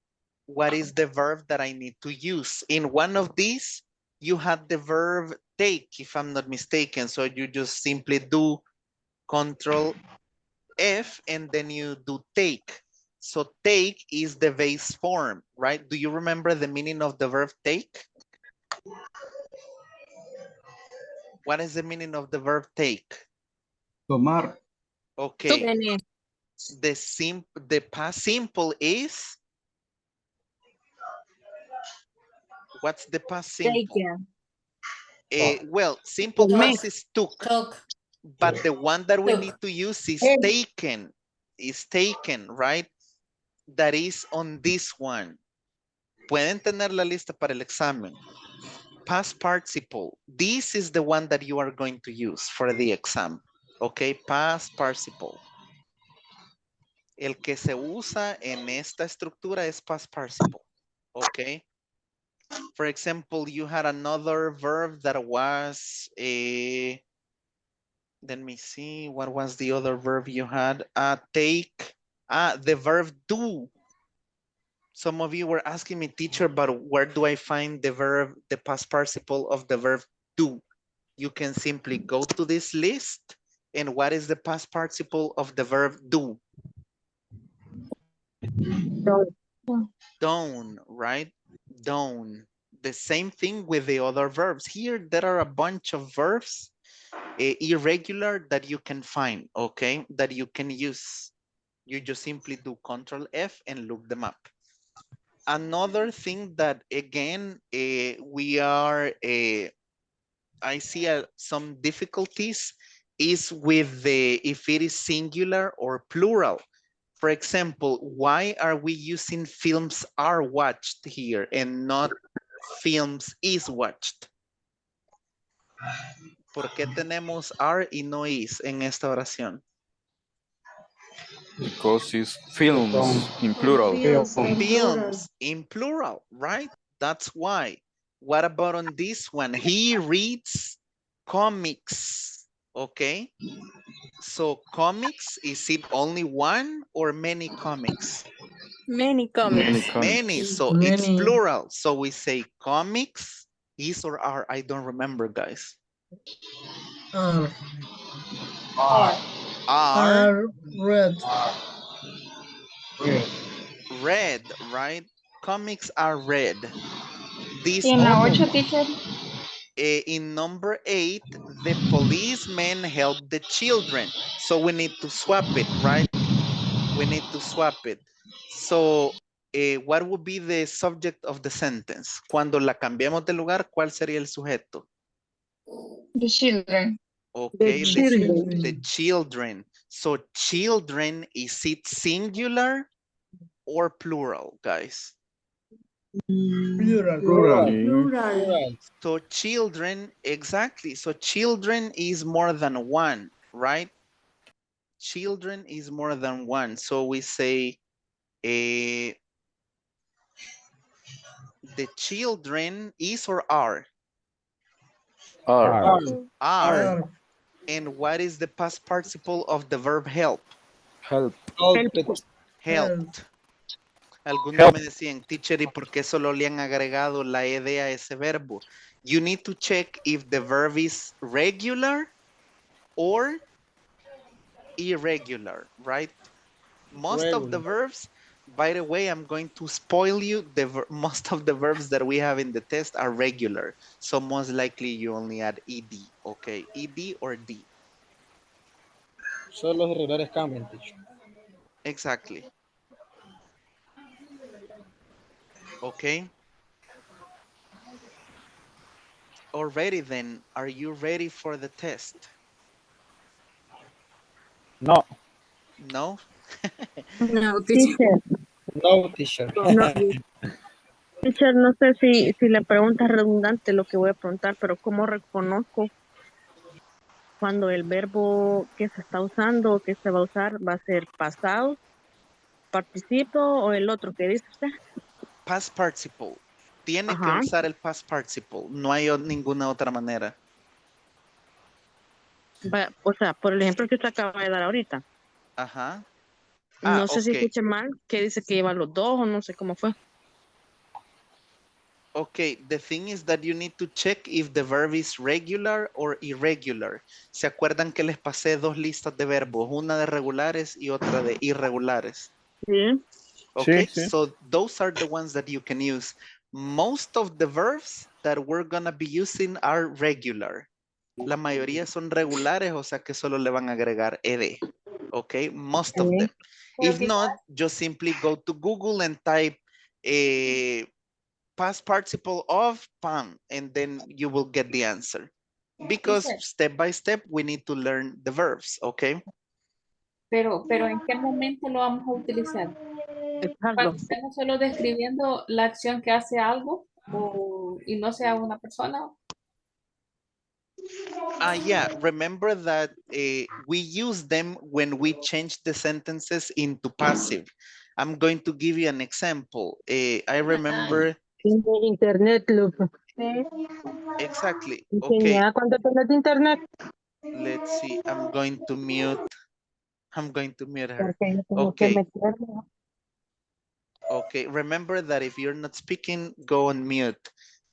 what is the verb that I need to use? In one of these, you had the verb take, if I'm not mistaken. So you just simply do Control F and then you do take. So take is the base form, right? Do you remember the meaning of the verb take? What is the meaning of the verb take? Tomar. Okay. The past simple is? What's the past simple? Well, simple past is took. But the one that we need to use is taken. Is taken, right? That is on this one. Pueden tener la lista para el examen. Past participle. This is the one that you are going to use for the exam. Okay, past participle. El que se usa en esta estructura es past participle. Okay. For example, you had another verb that was a, let me see, what was the other verb you had? Take, the verb do. Some of you were asking me, teacher, but where do I find the verb, the past participle of the verb do? You can simply go to this list. And what is the past participle of the verb do? Don't, right? Don't. The same thing with the other verbs. Here, there are a bunch of verbs, irregular, that you can find, okay? That you can use. You just simply do Control F and look them up. Another thing that, again, we are, I see some difficulties is with the, if it is singular or plural. For example, why are we using films are watched here and not films is watched? ¿Por qué tenemos are y no is en esta oración? Because it's films in plural. Films in plural, right? That's why. What about on this one? He reads comics, okay? So comics, is it only one or many comics? Many comics. Many, so it's plural. So we say comics, is or are, I don't remember, guys. Are read. Read, right? Comics are read. This ¿Y en la 8, teacher? In number 8, the policemen help the children. So we need to swap it, right? We need to swap it. So what would be the subject of the sentence? Cuando la cambiamos de lugar, ¿cuál sería el sujeto? The children. Okay, the children. So children, is it singular or plural, guys? Plural. Plural. So children, exactly. So children is more than one, right? Children is more than one. So we say the children is or are? Are. Are. And what is the past participle of the verb help? Help. Helped. Algún día Help. me decían, teacher, ¿y por qué solo le han agregado la ed a ese verbo? You need to check if the verb is regular or irregular, right? Most of the verbs, by the way, I'm going to spoil you. Most of the verbs that we have in the test are regular. So most likely you only add ed, okay? Ed or d. Solo los irregulares cambian, teacher. Exactly. Okay. Already then, are you ready for the test? No. No? No, teacher. No, teacher. No, teacher, no sé si la pregunta es redundante lo que voy a preguntar, pero ¿cómo reconozco cuando el verbo que se está usando o que se va a usar va a ser pasado, participo o el otro que dice usted? Past participle. Tiene que Ajá. usar el past participle. No hay ninguna otra manera. O sea, por el ejemplo que usted acaba de dar ahorita. Ajá. No sé si ok. escuché mal, que dice que lleva los dos o no sé cómo fue. Okay, the thing is that you need to check if the verb is regular or irregular. ¿Se acuerdan que les pasé dos listas de verbos? Una de regulares y otra de irregulares. Sí. Okay, Sí, sí. so those are the ones that you can use. Most of the verbs that we're gonna be using are regular. La mayoría son regulares, o sea que solo le van a agregar ed. Okay, most of them. If not, just simply go to Google and type past participle of pan, and then you will get the answer. Because step by step, we need to learn the verbs, okay? Pero ¿en qué momento lo vamos a utilizar? Exacto. Cuando estemos solo describiendo la acción que hace algo y no sea una persona. Yeah, remember that we use them when we change the sentences into passive. I'm going to give you an example. I remember... Internet, Lupe. Exactly, okay. ¿Cuánto tenés de internet? Let's see, I'm going to mute her. Porque yo tengo que Okay. meterme. Okay, remember that if you're not speaking, go on mute.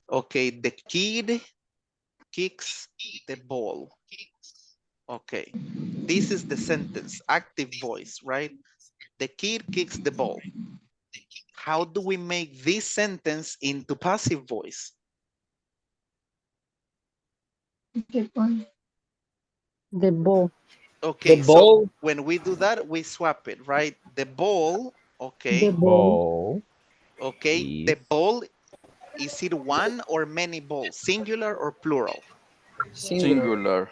Okay, the kid kicks the ball. Okay, this is the sentence, active voice, right? The kid kicks the ball. How do we make this sentence into passive voice? The ball. Okay, The so ball. when we do that, we swap it, right? The ball, okay. The ball. Okay, the ball, is it one or many balls, singular or plural? Singular.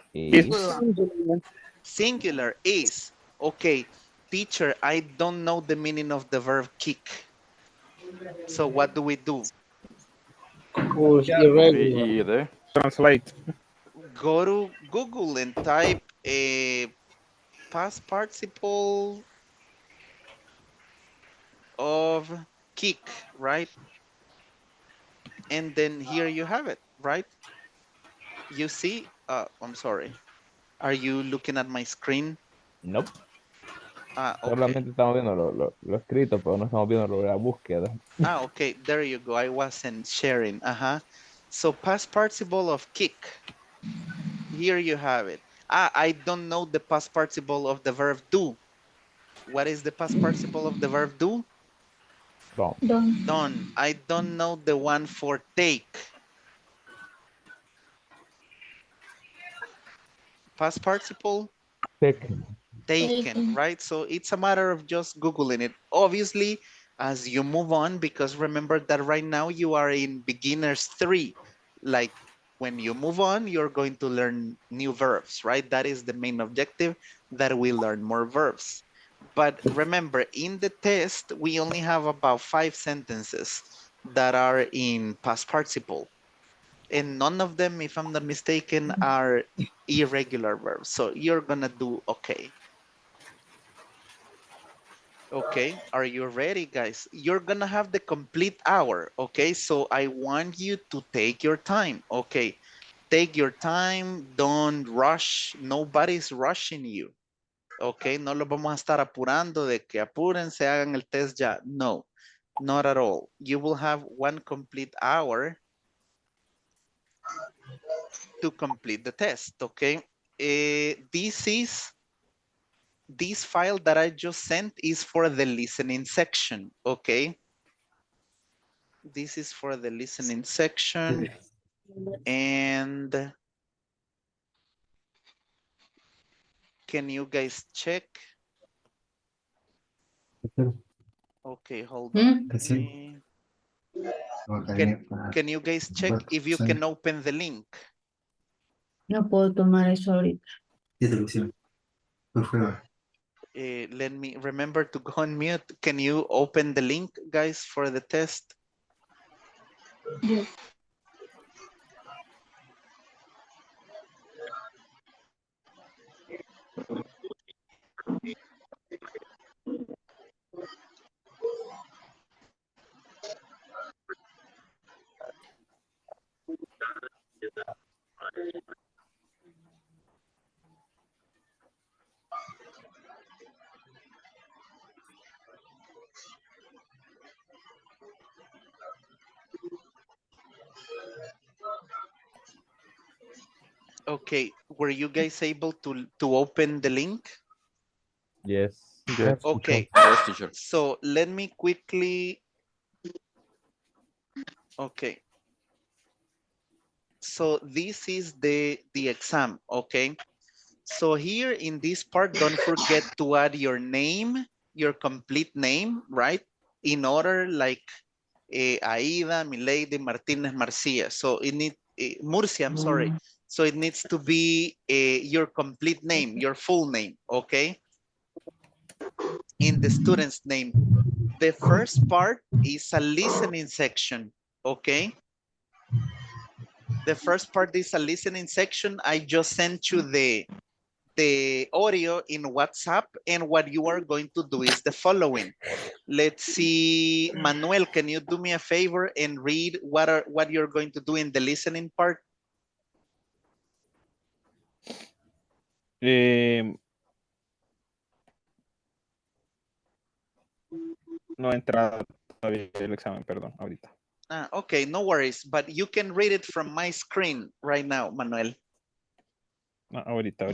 Singular is. Okay, teacher, I don't know the meaning of the verb kick. So what do we do? Irregular. Translate. Go to Google and type a past participle of kick, right? And then here you have it, right? You see, I'm sorry. Are you looking at my screen? Nope. Okay. Solamente estamos viendo lo escrito, pero no estamos viendo la búsqueda. Okay, there you go. I wasn't sharing. So past participle of kick. Here you have it. I don't know the past participle of the verb do. What is the past participle of the verb do? Done. I don't know the one for take. Past participle? Taken, right? So it's a matter of just Googling it. Obviously, as you move on, because remember that right now you are in beginners 3. Like When you move on, you're going to learn new verbs, right? That is the main objective, that we learn more verbs. But remember, in the test, we only have about 5 sentences that are in past participle. And none of them, if I'm not mistaken, are irregular verbs. So you're gonna do okay. Okay, are you ready, guys? You're gonna have the complete hour, okay? So I want you to take your time, okay? Take your time, don't rush, nobody's rushing you, okay? No lo vamos a estar apurando de que apúrense, hagan el test ya. No, not at all. You will have 1 complete hour to complete the test, okay? This file that I just sent is for the listening section, okay? This is for the listening section. And can you guys check? Okay, hold on. Can you guys check if you can open the link? No puedo tomar eso ahorita. Let me remember to go on mute. Can you open the link, guys, for the test? Yes. Okay, were you guys able to open the link? Yes. Yes. Okay, Yes, teacher. so let me quickly, okay. So this is the exam, okay? So here in this part, don't forget to add your name, your complete name, right? In order like Aida, Milady, Martinez, Marcia. So it needs, Murcia, I'm sorry. So it needs to be your complete name, your full name, okay? In the student's name. The first part is a listening section, okay? The first part is a listening section. I just sent you the audio in WhatsApp, and what you are going to do is the following. Let's see, Manuel, can you do me a favor and read what you're going to do in the listening part? No he entrado todavía el examen, perdón, ahorita. Okay, no worries, but you can read it from my screen right now, Manuel. No, ahorita.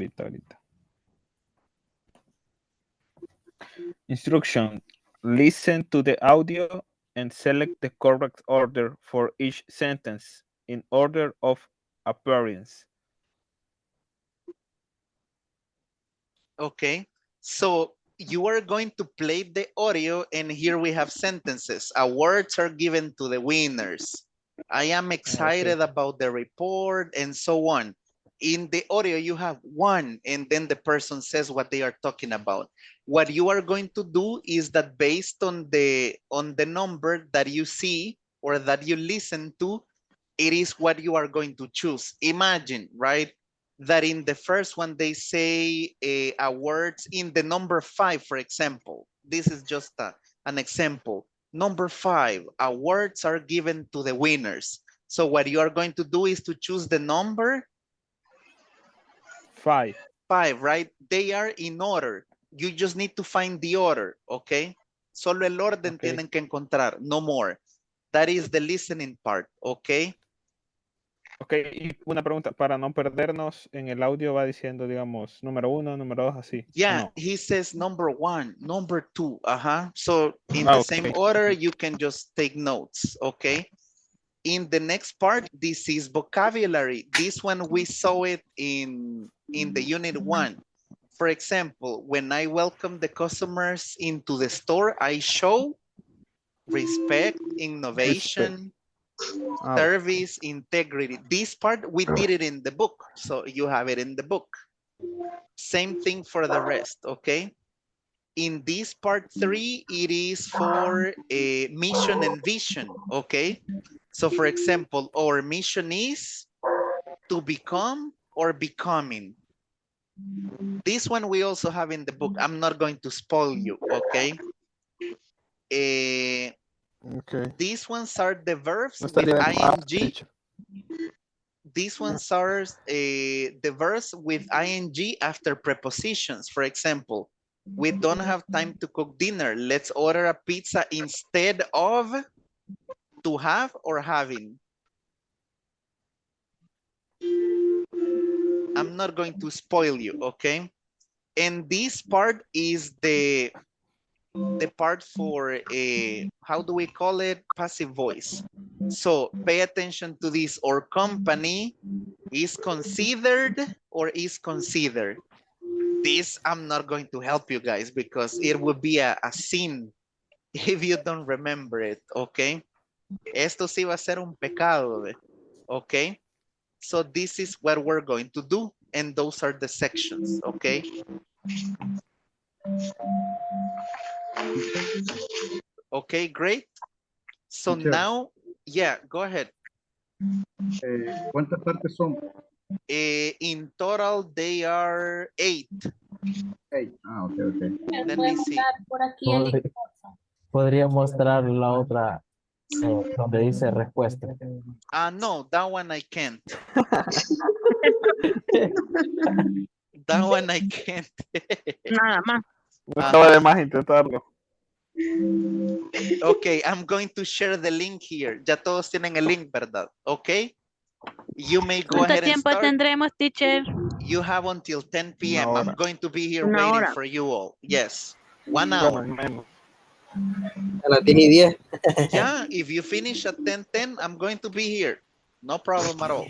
Instruction. Listen to the audio and select the correct order for each sentence in order of appearance. Okay, so you are going to play the audio, and here we have sentences. Awards are given to the winners. I am excited about the report, and so on. In the audio, you have one, and then the person says what they are talking about. What you are going to do is that based on the number that you see or that you listen to, it is what you are going to choose. Imagine, right, that in the first one they say words in the number 5, for example. This is just an example. Number 5, awards are given to the winners. So what you are going to do is to choose the number 5. 5, right? They are in order. You just need to find the order, okay? Solo el orden tienen que encontrar, no more. That is the listening part, okay? Ok, y una pregunta, para no perdernos, en el audio va diciendo, digamos, número 1, número 2, así. Yeah, no? he says number 1, number 2, So in the same order, you can just take notes, okay? In the next part, this is vocabulary. This one, we saw it in the unit 1. For example, when I welcome the customers into the store, I show respect, innovation, Service, integrity. This part, we did it in the book. So you have it in the book. Same thing for the rest, okay? In this part 3, it is for a mission and vision, okay? So for example, our mission is to become or becoming. This one we also have in the book. I'm not going to spoil you, okay? These ones are the verbs with ing. These ones are the verbs with ing after prepositions. For example, we don't have time to cook dinner. Let's order a pizza instead of to have or having. I'm not going to spoil you, okay? And this part is the part for a, how do we call it? Passive voice. So pay attention to this. Our company is considered or is considered. This I'm not going to help you guys because it would be a sin if you don't remember it, okay? Esto sí va a ser un pecado, okay? So this is what we're going to do, and those are the sections, okay? Okay, great. So Teacher, now, yeah, go ahead. ¿cuántas partes son? In total, they are 8. 8. Ah, ok, ok. Let me see. Podría mostrar la otra donde dice respuesta. No, that one I can't. That one I can't. Nada más. No estaba de más intentarlo. Okay, I'm going to share the link here. Ya todos tienen el link, ¿verdad? Okay. You may go ahead and start. ¿Cuánto tiempo tendremos, teacher? You have until 10 p.m. I'm going to be here Una waiting hora. for you all. Yes, 1 hour. A las 10 y 10. Yeah, if you finish at 10:10, I'm going to be here. No problem at all.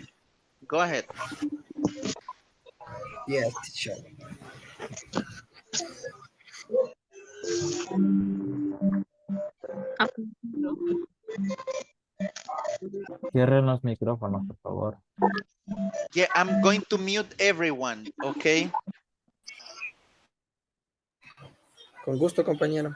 Go ahead. Yes, teacher. Cierren los micrófonos, por favor. Yeah, I'm going to mute everyone, okay? Con gusto, compañero.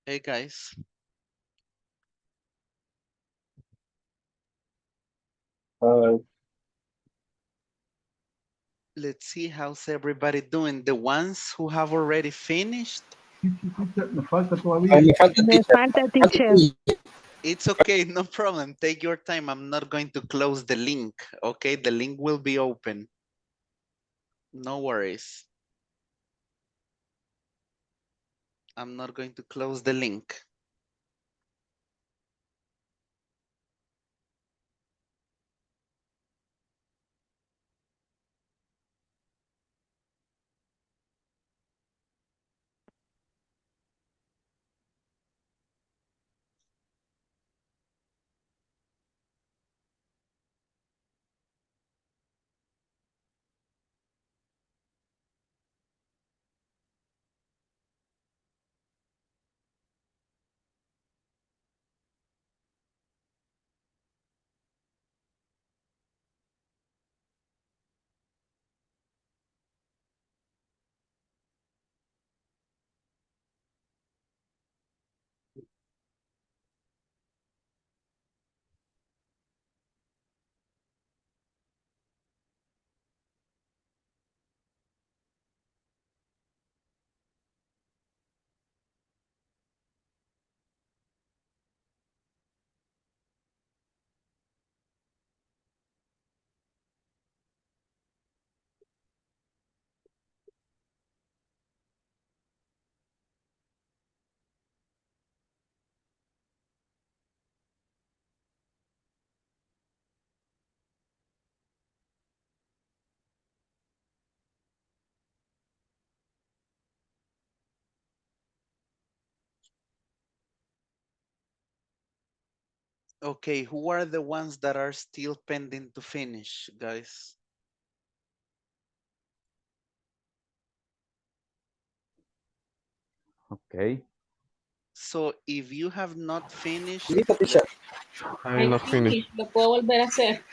Hey guys. Let's see how's everybody doing. The ones who have already finished. Me falta todavía. Me falta, teacher. It's okay, no problem. Take your time. I'm not going to close the link. Okay, the link will be open. No worries. I'm not going to close the link. Okay, who are the ones that are still pending to finish, guys? Okay. So if you have not finished, Listo, teacher. I'm not finished. Lo puedo volver a hacer.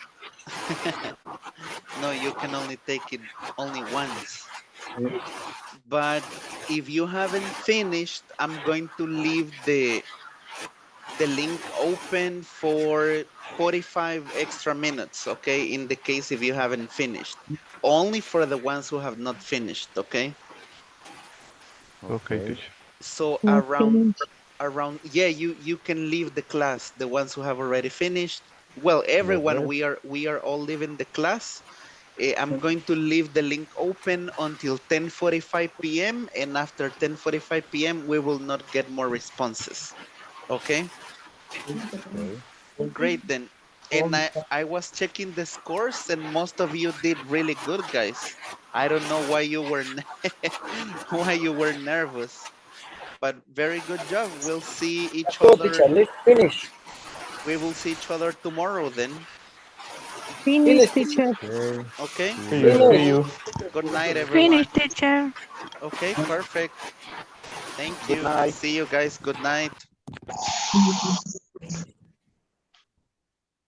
no, you can only take it only once. But if you haven't finished, I'm going to leave the link open for 45 extra minutes, okay? In the case if you haven't finished. Only for the ones who have not finished, okay? Okay, teacher. So No around yeah, you can leave the class, the ones who have already finished. Well, everyone, we are all leaving the class. I'm going to leave the link open until 10:45 p.m. and after 10:45 p.m. we will not get more responses. Okay? Okay. Great then. And I was checking the scores and most of you did really good, guys. I don't know why you were why you were nervous, but very good job. We'll see each Go, other. teacher. Let's finish. We will see each other tomorrow then. Finish, Finish, teacher. Okay. Okay? See you See you. later. See finish. you. Good night, Finish, everyone. teacher. Okay, perfect. Thank Good you. night. See you guys. Good night.